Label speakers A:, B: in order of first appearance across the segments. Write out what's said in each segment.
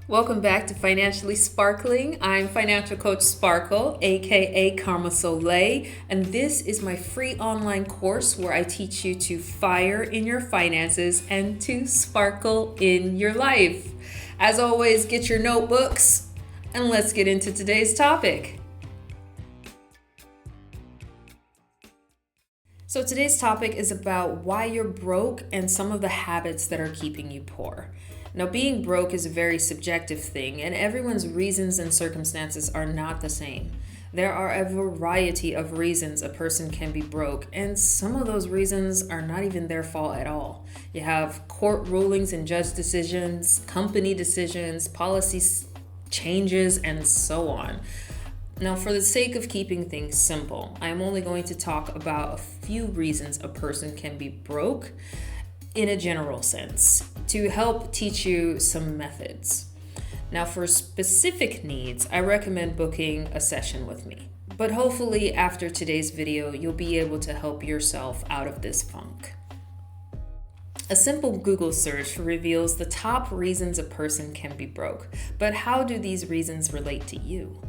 A: Welcome back to Financially Sparkling. I'm financial coach Sparkle, aka Karma Soleil, and this is my free online course where I teach you to fire in your finances and to sparkle in your life. As always, get your notebooks and let's get into today's topic. So today's topic is about why you're broke and some of the habits that are keeping you poor. Now, being broke is a very subjective thing, and everyone's reasons and circumstances are not the same. There are a variety of reasons a person can be broke, and some of those reasons are not even their fault at all. You have court rulings and judge decisions, company decisions, policy changes, and so on. Now, for the sake of keeping things simple, I'm only going to talk about a few reasons a person can be broke in a general sense to help teach you some methods. Now, for specific needs, I recommend booking a session with me. But hopefully after today's video, you'll be able to help yourself out of this funk. A simple Google search reveals the top reasons a person can be broke. But how do these reasons relate to you?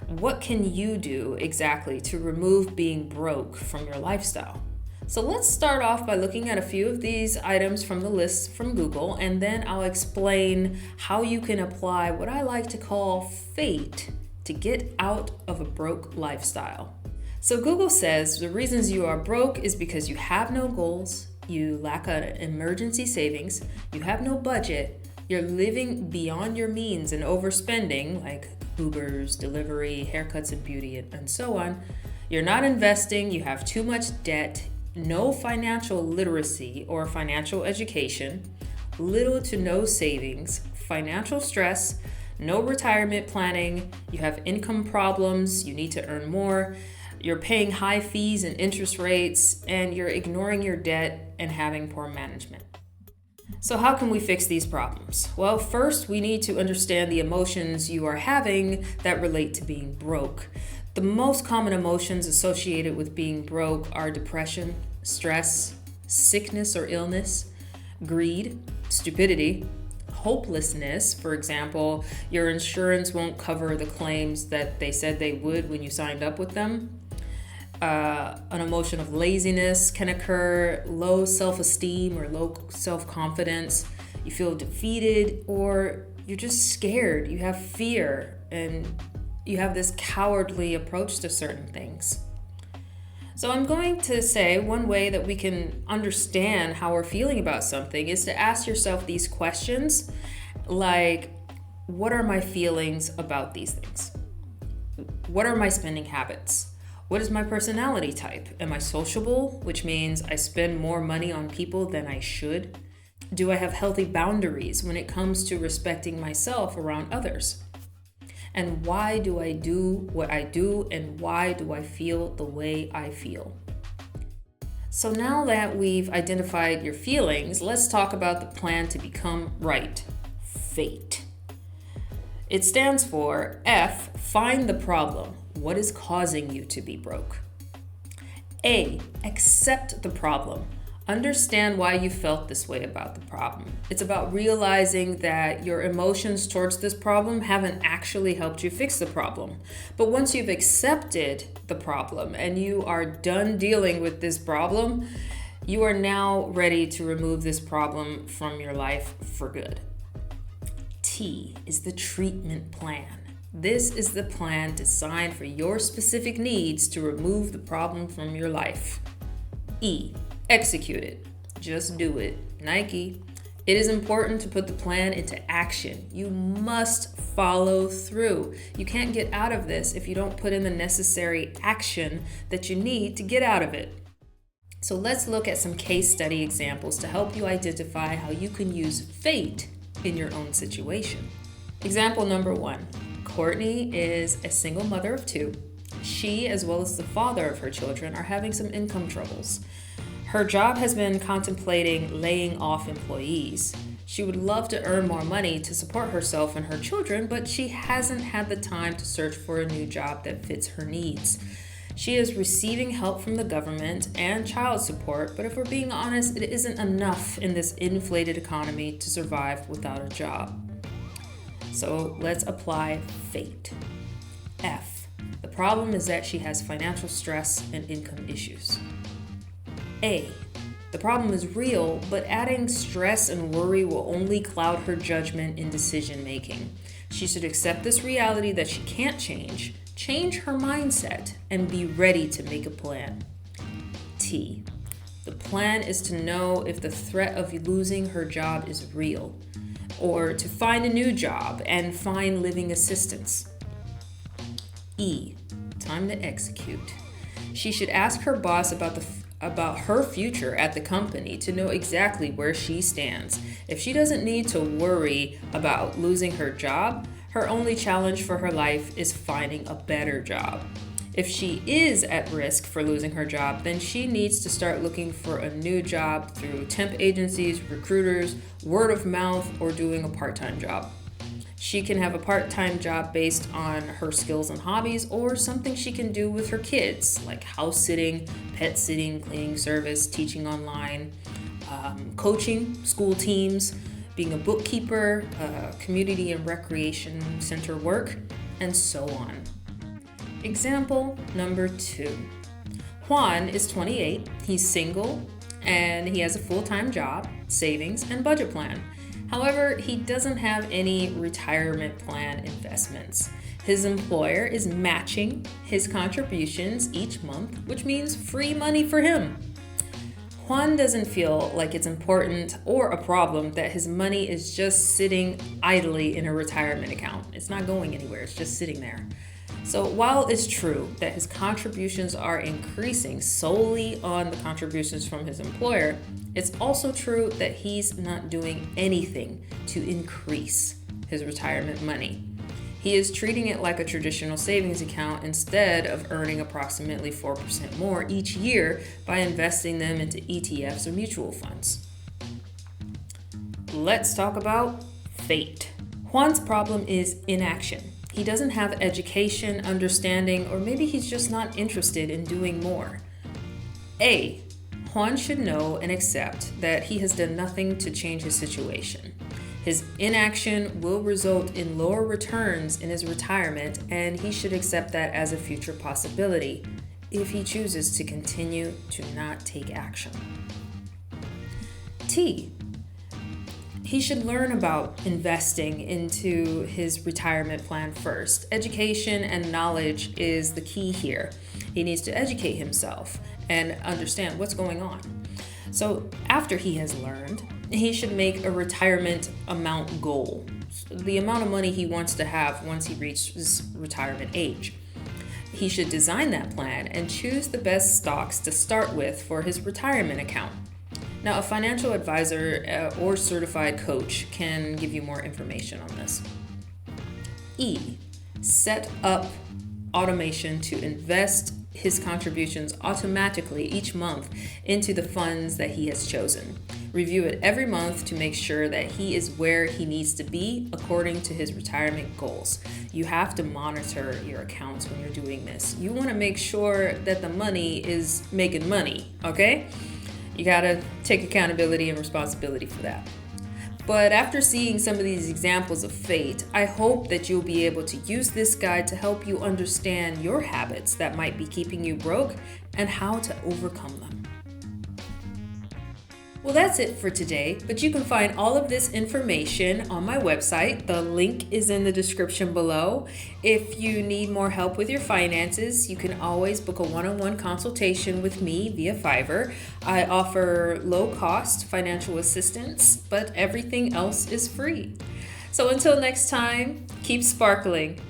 A: What can you do exactly to remove being broke from your lifestyle? So let's start off by looking at a few of these items from the list from Google, and then I'll explain how you can apply what I like to call fate to get out of a broke lifestyle. So Google says the reasons you are broke is because you have no goals, you lack an emergency savings, you have no budget, you're living beyond your means and overspending, like Ubers, delivery, haircuts and beauty, and so on. You're not investing, you have too much debt, no financial literacy or financial education, little to no savings, financial stress, no retirement planning, you have income problems, you need to earn more, you're paying high fees and interest rates, and you're ignoring your debt and having poor management. So how can we fix these problems? Well, first we need to understand the emotions you are having that relate to being broke. The most common emotions associated with being broke are depression, stress, sickness or illness, greed, stupidity, hopelessness. For example, your insurance won't cover the claims that they said they would when you signed up with them. An emotion of laziness can occur, low self-esteem or low self-confidence. You feel defeated or you're just scared. You have fear and you have this cowardly approach to certain things. So I'm going to say one way that we can understand how we're feeling about something is to ask yourself these questions like, what are my feelings about these things? What are my spending habits? What is my personality type? Am I sociable, which means I spend more money on people than I should? Do I have healthy boundaries when it comes to respecting myself around others? And why do I do what I do, and why do I feel the way I feel? So now that we've identified your feelings, let's talk about the plan to become right. Fate. It stands for F, find the problem. What is causing you to be broke? A, accept the problem. Understand why you felt this way about the problem. It's about realizing that your emotions towards this problem haven't actually helped you fix the problem. But once you've accepted the problem and you are done dealing with this problem, you are now ready to remove this problem from your life for good. T is the treatment plan. This is the plan designed for your specific needs to remove the problem from your life. E, execute it. Just do it. Nike. It is important to put the plan into action. You must follow through. You can't get out of this if you don't put in the necessary action that you need to get out of it. So let's look at some case study examples to help you identify how you can use fate in your own situation. Example number 1. Courtney is a single mother of 2. She, as well as the father of her children, are having some income troubles. Her job has been contemplating laying off employees. She would love to earn more money to support herself and her children, but she hasn't had the time to search for a new job that fits her needs. She is receiving help from the government and child support, but if we're being honest, it isn't enough in this inflated economy to survive without a job. So let's apply fate. F. The problem is that she has financial stress and income issues. A. The problem is real, but adding stress and worry will only cloud her judgment in decision making. She should accept this reality that she can't change her mindset, and be ready to make a plan. T. The plan is to know if the threat of losing her job is real, or to find a new job and find living assistance. E. Time to execute. She should ask her boss about her future at the company to know exactly where she stands. If she doesn't need to worry about losing her job, her only challenge for her life is finding a better job. If she is at risk for losing her job, then she needs to start looking for a new job through temp agencies, recruiters, word of mouth, or doing a part-time job. She can have a part-time job based on her skills and hobbies, or something she can do with her kids, like house sitting, pet sitting, cleaning service, teaching online, coaching school teams, being a bookkeeper, community and recreation center work, and so on. Example number 2. Juan is 28, he's single, and he has a full-time job, savings, and budget plan. However, he doesn't have any retirement plan investments. His employer is matching his contributions each month, which means free money for him. Juan doesn't feel like it's important or a problem that his money is just sitting idly in a retirement account. It's not going anywhere, it's just sitting there. So while it's true that his contributions are increasing solely on the contributions from his employer, it's also true that he's not doing anything to increase his retirement money. He is treating it like a traditional savings account instead of earning approximately 4% more each year by investing them into ETFs or mutual funds. Let's talk about fate. Juan's problem is inaction. He doesn't have education, understanding, or maybe he's just not interested in doing more. A. Juan should know and accept that he has done nothing to change his situation. His inaction will result in lower returns in his retirement, and he should accept that as a future possibility if he chooses to continue to not take action. T. He should learn about investing into his retirement plan first. Education and knowledge is the key here. He needs to educate himself and understand what's going on. So after he has learned, he should make a retirement amount goal, the amount of money he wants to have once he reaches retirement age. He should design that plan and choose the best stocks to start with for his retirement account. Now, a financial advisor or certified coach can give you more information on this. E. Set up automation to invest his contributions automatically each month into the funds that he has chosen. Review it every month to make sure that he is where he needs to be according to his retirement goals. You have to monitor your accounts when you're doing this. You want to make sure that the money is making money, okay? You gotta take accountability and responsibility for that. But after seeing some of these examples of fate, I hope that you'll be able to use this guide to help you understand your habits that might be keeping you broke and how to overcome them. Well, that's it for today, but you can find all of this information on my website. The link is in the description below. If you need more help with your finances, you can always book a one-on-one consultation with me via Fiverr. I offer low-cost financial assistance, but everything else is free. So until next time, keep sparkling.